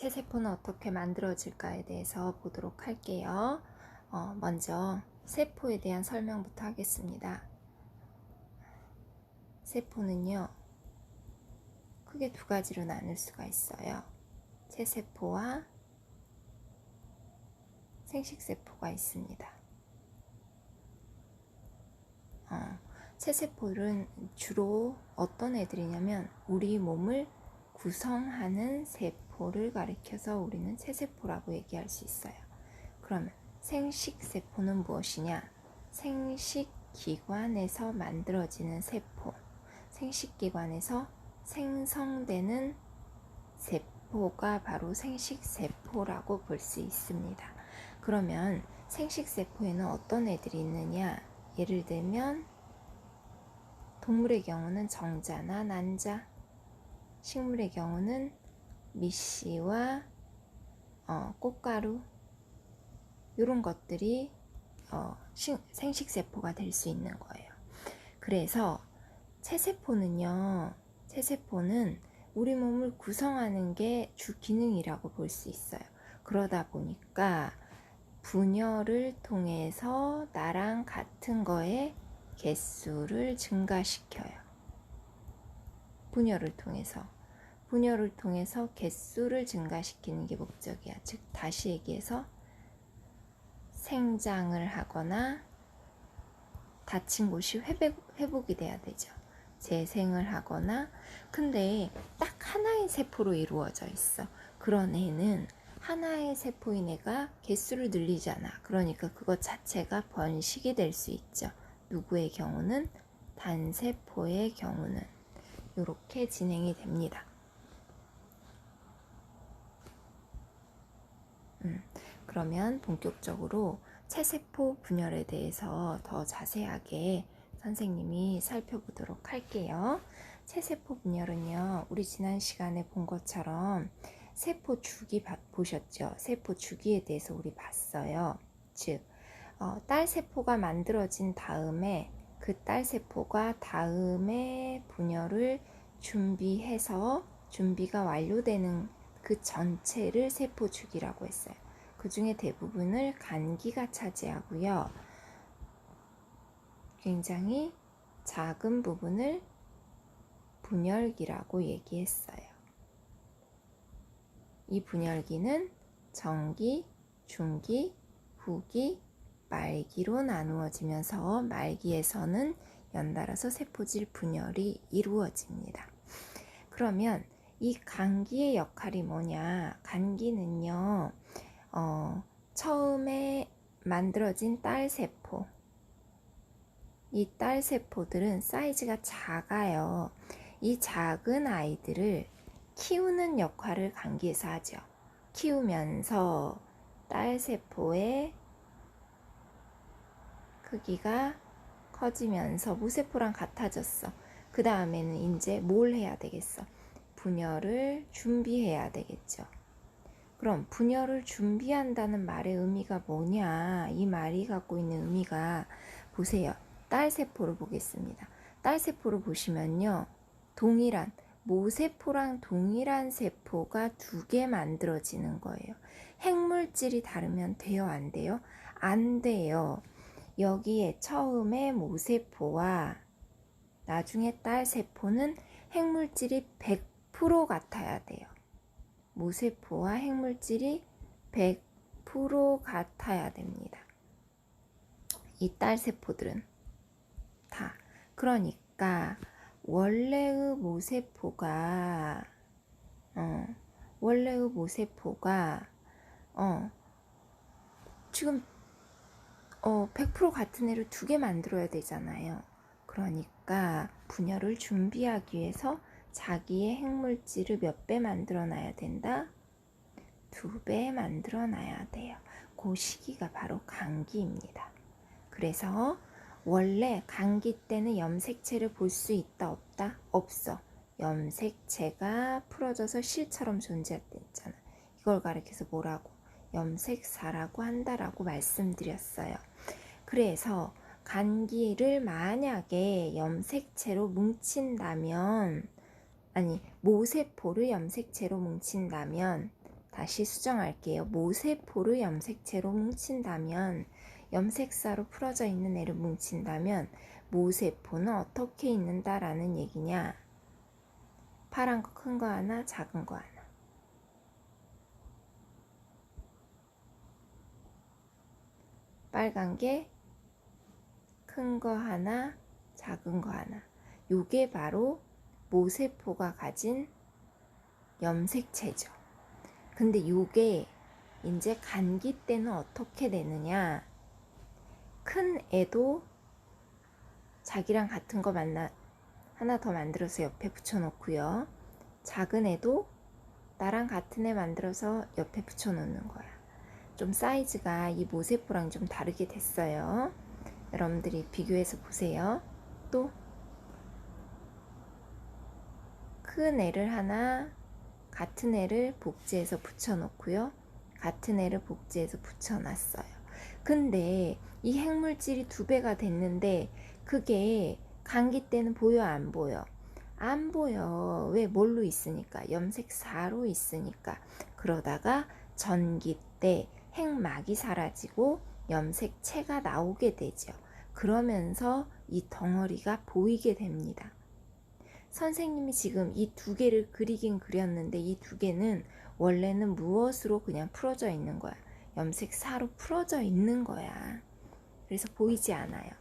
새세포는 어떻게 만들어질까에 대해서 보도록 할게요. 먼저 세포에 대한 설명부터 하겠습니다. 세포는요, 크게 두 가지로 나눌 수가 있어요. 채세포와 생식세포가 있습니다. 채세포는 주로 어떤 애들이냐면 우리 몸을 구성하는 세포를 가리켜서 우리는 채세포라고 얘기할 수 있어요. 그러면 생식세포는 무엇이냐? 생식기관에서 만들어지는 세포, 생식기관에서 생성되는 세포가 바로 생식세포라고 볼 수 있습니다. 그러면 생식세포에는 어떤 애들이 있느냐? 예를 들면 동물의 경우는 정자나 난자, 식물의 경우는 밑씨와 꽃가루 이런 것들이 생식세포가 될 수 있는 거예요. 그래서 채세포는 우리 몸을 구성하는 게 주 기능이라고 볼 수 있어요. 그러다 보니까 분열을 통해서 나랑 같은 거에 개수를 증가시켜요. 분열을 통해서 개수를 증가시키는 게 목적이야. 즉 다시 얘기해서 생장을 하거나 다친 곳이 회복이 돼야 되죠. 재생을 하거나. 근데 딱 하나의 세포로 이루어져 있어. 그런 애는 하나의 세포인 애가 개수를 늘리잖아. 그러니까 그것 자체가 번식이 될 수 있죠. 누구의 경우는 단세포의 경우는 이렇게 진행이 됩니다. 그러면 본격적으로 채세포 분열에 대해서 더 자세하게 선생님이 살펴보도록 할게요. 채세포 분열은요, 우리 지난 시간에 본 것처럼 세포 주기 보셨죠? 세포 주기에 대해서 우리 봤어요. 즉, 딸세포가 만들어진 다음에 그 딸세포가 다음에 분열을 준비해서 준비가 완료되는 그 전체를 세포 주기라고 했어요. 그 중에 대부분을 간기가 차지하고요. 굉장히 작은 부분을 분열기라고 얘기했어요. 이 분열기는 정기, 중기, 후기, 말기로 나누어지면서 말기에서는 연달아서 세포질 분열이 이루어집니다. 그러면 이 간기의 역할이 뭐냐? 간기는요, 처음에 만들어진 딸세포, 이 딸세포들은 사이즈가 작아요. 이 작은 아이들을 키우는 역할을 간기에서 하죠. 키우면서 딸세포의 크기가 커지면서 무세포랑 같아졌어. 그 다음에는 이제 뭘 해야 되겠어? 분열을 준비해야 되겠죠. 그럼 분열을 준비한다는 말의 의미가 뭐냐? 이 말이 갖고 있는 의미가, 보세요. 딸세포를 보겠습니다. 딸세포를 보시면요, 모세포랑 동일한 세포가 두 개 만들어지는 거예요. 핵물질이 다르면 돼요, 안 돼요? 안 돼요. 여기에 처음에 모세포와 나중에 딸세포는 핵물질이 100% 같아야 돼요. 모세포와 핵물질이 100% 같아야 됩니다. 이 딸세포들은 다. 그러니까 원래의 모세포가 지금 100% 같은 애를 두 개 만들어야 되잖아요. 그러니까 분열을 준비하기 위해서 자기의 핵물질을 몇 배 만들어 놔야 된다? 2배 만들어 놔야 돼요. 그 시기가 바로 간기입니다. 그래서 원래 간기 때는 염색체를 볼 수 있다 없다? 없어. 염색체가 풀어져서 실처럼 존재했잖아. 이걸 가리켜서 뭐라고? 염색사라고 한다라고 말씀드렸어요. 그래서 간기를 만약에 염색체로 뭉친다면, 모세포를 염색체로 뭉친다면 다시 수정할게요. 모세포를 염색체로 뭉친다면, 염색사로 풀어져 있는 애를 뭉친다면 모세포는 어떻게 있는다라는 얘기냐? 파란 거 큰 거 하나, 작은 거 하나. 빨간 게 큰 거 하나, 작은 거 하나. 요게 바로 모세포가 가진 염색체죠. 근데 요게 이제 감기 때는 어떻게 되느냐? 큰 애도 자기랑 같은 거 하나 더 만들어서 옆에 붙여놓고요. 작은 애도 나랑 같은 애 만들어서 옆에 붙여놓는 거야. 좀 사이즈가 이 모세포랑 좀 다르게 됐어요. 여러분들이 비교해서 보세요. 또 큰 애를 하나, 같은 애를 복제해서 붙여놓고요. 같은 애를 복제해서 붙여놨어요. 근데 이 핵물질이 2배가 됐는데 그게 감기 때는 보여 안 보여? 안 보여. 왜? 뭘로 있으니까? 염색사로 있으니까. 그러다가 전기 때 핵막이 사라지고 염색체가 나오게 되죠. 그러면서 이 덩어리가 보이게 됩니다. 선생님이 지금 이 2개를 그리긴 그렸는데 이 2개는 원래는 무엇으로 그냥 풀어져 있는 거야? 염색사로 풀어져 있는 거야. 그래서 보이지 않아요.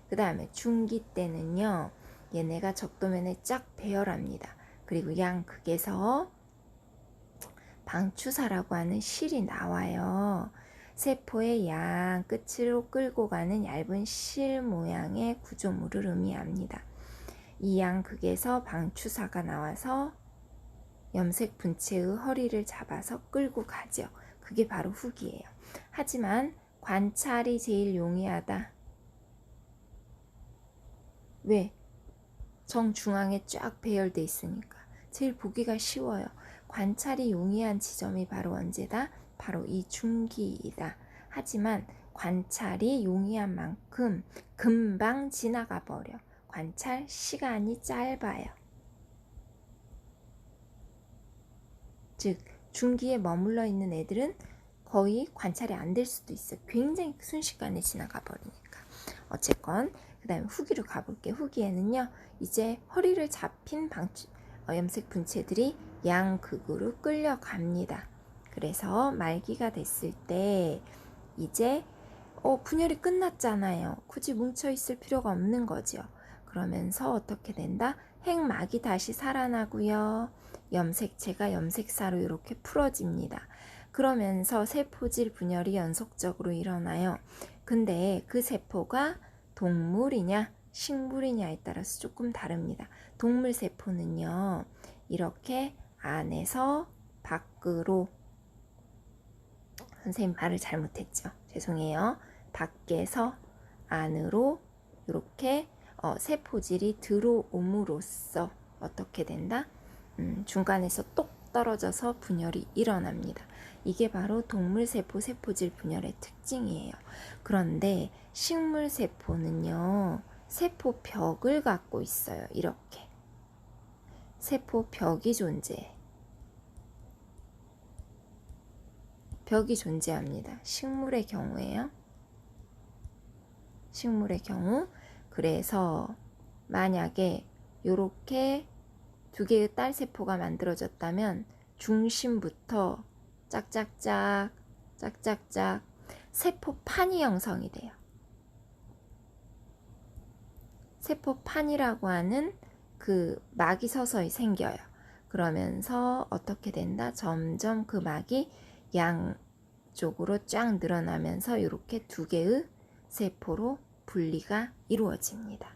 그 다음에 중기 때는요, 얘네가 적도면에 쫙 배열합니다. 그리고 양극에서 방추사라고 하는 실이 나와요. 세포의 양 끝으로 끌고 가는 얇은 실 모양의 구조물을 의미합니다. 이 양극에서 방추사가 나와서 염색 분체의 허리를 잡아서 끌고 가죠. 그게 바로 훅이에요. 하지만 관찰이 제일 용이하다. 왜? 정중앙에 쫙 배열돼 있으니까 제일 보기가 쉬워요. 관찰이 용이한 지점이 바로 언제다? 바로 이 중기이다. 하지만 관찰이 용이한 만큼 금방 지나가 버려. 관찰 시간이 짧아요. 즉 중기에 머물러 있는 애들은 거의 관찰이 안 될 수도 있어요. 굉장히 순식간에 지나가 버리니까. 어쨌건 그 다음에 후기로 가볼게요. 후기에는요, 이제 허리를 잡힌 염색 분체들이 양극으로 끌려갑니다. 그래서 말기가 됐을 때 이제 분열이 끝났잖아요. 굳이 뭉쳐있을 필요가 없는 거죠. 그러면서 어떻게 된다? 핵막이 다시 살아나고요. 염색체가 염색사로 이렇게 풀어집니다. 그러면서 세포질 분열이 연속적으로 일어나요. 근데 그 세포가 동물이냐 식물이냐에 따라서 조금 다릅니다. 동물 세포는요, 이렇게 안에서 밖으로, 선생님 말을 잘못했죠. 죄송해요. 밖에서 안으로 이렇게 세포질이 들어옴으로써 어떻게 된다? 중간에서 똑 떨어져서 분열이 일어납니다. 이게 바로 동물세포 세포질 분열의 특징이에요. 그런데 식물세포는요, 세포벽을 갖고 있어요. 이렇게 세포벽이 존재해. 벽이 존재합니다. 식물의 경우에요. 식물의 경우. 그래서 만약에 이렇게 2개의 딸세포가 만들어졌다면 중심부터 짝짝짝 짝짝짝 세포판이 형성이 돼요. 세포판이라고 하는 그 막이 서서히 생겨요. 그러면서 어떻게 된다? 점점 그 막이 양쪽으로 쫙 늘어나면서 이렇게 2개의 세포로 분리가 이루어집니다.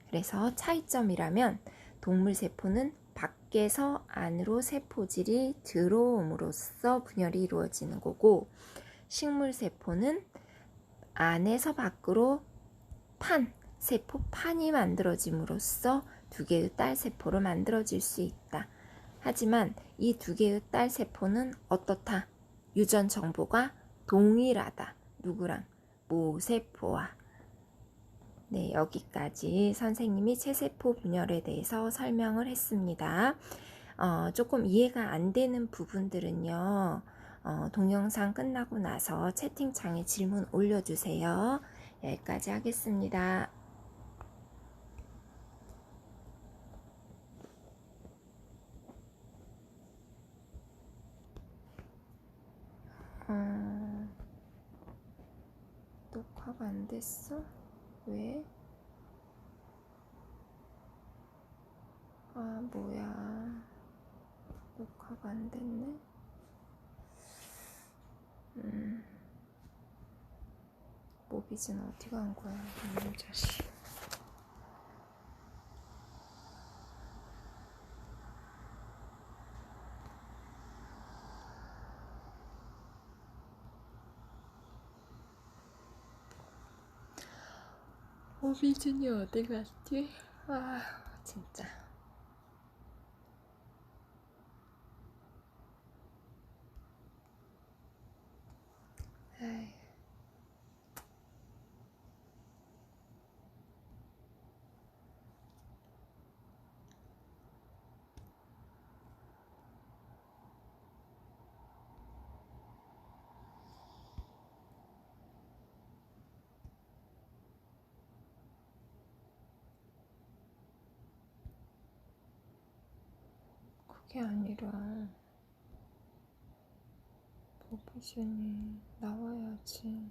그래서 차이점이라면 동물세포는 밖에서 안으로 세포질이 들어옴으로써 분열이 이루어지는 거고, 식물세포는 안에서 밖으로 세포판이 만들어짐으로써 2개의 딸세포로 만들어질 수 있다. 하지만 이 2개의 딸세포는 어떻다? 유전 정보가 동일하다. 누구랑? 모세포와. 네, 여기까지 선생님이 체세포 분열에 대해서 설명을 했습니다. 조금 이해가 안 되는 부분들은요, 동영상 끝나고 나서 채팅창에 질문 올려주세요. 여기까지 하겠습니다. 녹화가 안 됐어? 왜? 아, 뭐야. 녹화가 안 됐네? 모비즈는 어디 간 거야, 이놈 자식. 모비즈니 어디 갔지? 아, 진짜. 에이. 그게 아니라 모비즈니 나와야지.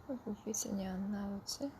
왜 모비즈니 안 나오지?